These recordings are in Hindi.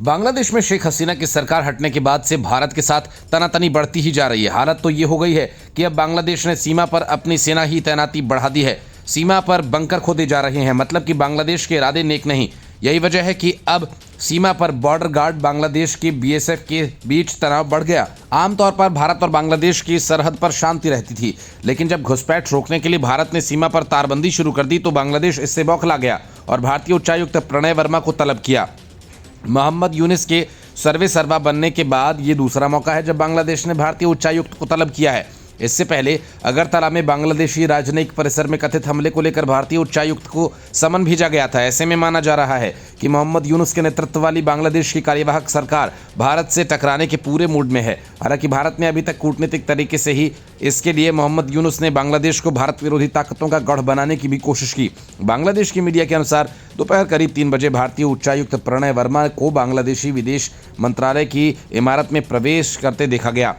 बांग्लादेश में शेख हसीना की सरकार हटने के बाद से भारत के साथ तनातनी बढ़ती ही जा रही है। हालत तो ये हो गई है कि अब बांग्लादेश ने सीमा पर अपनी सेना ही तैनाती बढ़ा दी है। सीमा पर बंकर खोदे जा रहे हैं, मतलब कि बांग्लादेश के इरादे नेक नहीं। यही वजह है कि अब सीमा पर बॉर्डर गार्ड बांग्लादेश के बीएसएफ के बीच तनाव बढ़ गया। आमतौर पर भारत और बांग्लादेश की सरहद पर शांति रहती थी, लेकिन जब घुसपैठ रोकने के लिए भारत ने सीमा पर तारबंदी शुरू कर दी तो बांग्लादेश इससे बौखला गया और भारतीय उच्चायुक्त प्रणय वर्मा को तलब किया। मोहम्मद यूनुस के सर्वे सर्वा बनने के बाद ये दूसरा मौका है जब बांग्लादेश ने भारतीय उच्चायुक्त को तलब किया है। इससे पहले अगरतला में बांग्लादेशी राजनयिक परिसर में कथित हमले को लेकर भारतीय उच्चायुक्त को समन भेजा गया था। ऐसे में माना जा रहा है कि मोहम्मद यूनुस के नेतृत्व वाली बांग्लादेश की कार्यवाहक सरकार भारत से टकराने के पूरे मूड में है। हालांकि भारत ने अभी तक कूटनीतिक तरीके से ही इसके लिए मोहम्मद यूनुस ने बांग्लादेश को भारत विरोधी ताकतों का गढ़ बनाने की भी कोशिश की। बांग्लादेश की मीडिया के अनुसार दोपहर करीब 3 बजे भारतीय उच्चायुक्त प्रणय वर्मा को बांग्लादेशी विदेश मंत्रालय की इमारत में प्रवेश करते देखा गया।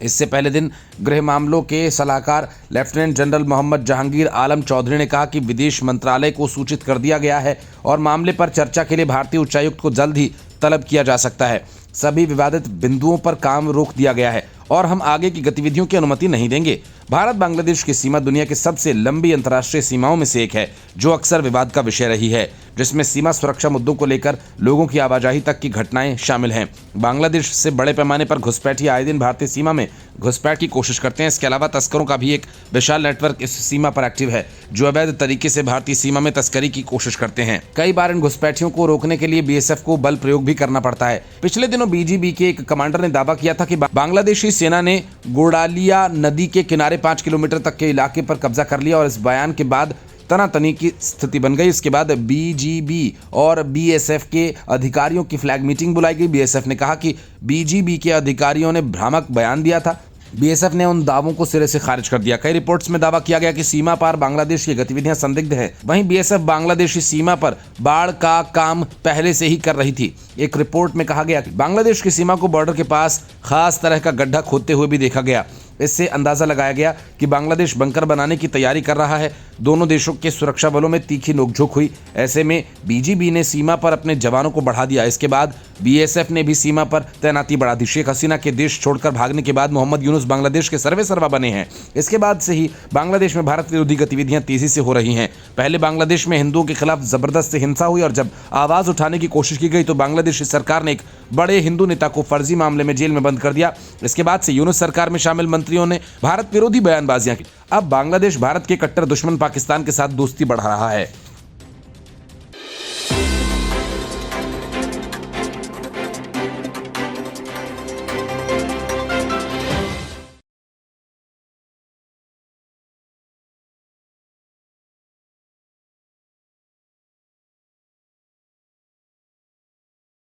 इससे पहले दिन गृह मामलों के सलाहकार लेफ्टिनेंट जनरल मोहम्मद जहांगीर आलम चौधरी ने कहा कि विदेश मंत्रालय को सूचित कर दिया गया है और मामले पर चर्चा के लिए भारतीय उच्चायुक्त को जल्द ही तलब किया जा सकता है। सभी विवादित बिंदुओं पर काम रोक दिया गया है और हम आगे की गतिविधियों की अनुमति नहीं देंगे। भारत बांग्लादेश की सीमा दुनिया की सबसे लंबी अंतर्राष्ट्रीय सीमाओं में से एक है, जो अक्सर विवाद का विषय रही है, जिसमें सीमा सुरक्षा मुद्दों को लेकर लोगों की आवाजाही तक की घटनाएं शामिल हैं। बांग्लादेश से बड़े पैमाने पर घुसपैठी आए दिन भारतीय सीमा में घुसपैठ की कोशिश करते हैं। इसके अलावा तस्करों का भी एक विशाल नेटवर्क इस सीमा पर एक्टिव है, जो अवैध तरीके से भारतीय सीमा में तस्करी की कोशिश करते हैं। कई बार इन घुसपैठियों को रोकने के लिए बीएसएफ को बल प्रयोग भी करना पड़ता है। पिछले दिनों बीजीबी के एक कमांडर ने दावा किया था कि बांग्लादेशी सेना ने गोडालिया नदी के किनारे 5 किलोमीटर तक के इलाके पर कब्जा कर लिया और इस बयान के बाद तनातनी की स्थिति बन गई। इसके बाद बीजीबी और बीएसएफ के अधिकारियों की फ्लैग मीटिंग बुलाई गई। बीएसएफ ने कहा कि बीजीबी के अधिकारियों ने भ्रामक बयान दिया था। बीएसएफ ने उन दावों को सिरे से खारिज कर दिया। कई रिपोर्ट्स में दावा किया गया कि सीमा पार बांग्लादेश की गतिविधियां संदिग्ध हैं। वहीं बीएसएफ बांग्लादेशी सीमा पर बाढ़ का काम पहले से ही कर रही थी। एक रिपोर्ट में कहा गया कि बांग्लादेश की सीमा को बॉर्डर के पास खास तरह का गड्ढा खोदते हुए भी देखा गया। इससे अंदाजा लगाया गया कि बांग्लादेश बंकर बनाने की तैयारी कर रहा है। दोनों देशों के सुरक्षा बलों में तीखी नोकझोंक हुई। ऐसे में बीजीबी ने सीमा पर अपने जवानों को बढ़ा दिया। इसके बाद बीएसएफ ने भी सीमा पर तैनाती बढ़ा दी। शेख हसीना के देश छोड़कर भागने के बाद मोहम्मद यूनुस बांग्लादेश के सर्वे सर्वा बने हैं। इसके बाद से ही बांग्लादेश में भारत विरोधी गतिविधियां तेजी से हो रही हैं। पहले बांग्लादेश में हिंदुओं के खिलाफ जबरदस्त हिंसा हुई और जब आवाज उठाने की कोशिश की गई तो बांग्लादेशी सरकार ने एक बड़े हिंदू नेता को फर्जी मामले में जेल में बंद कर दिया। इसके बाद से यूनुस सरकार में शामिल मंत्रियों ने भारत विरोधी बयानबाजियां की। अब बांग्लादेश भारत के कट्टर दुश्मन पाकिस्तान के साथ दोस्ती बढ़ा रहा है।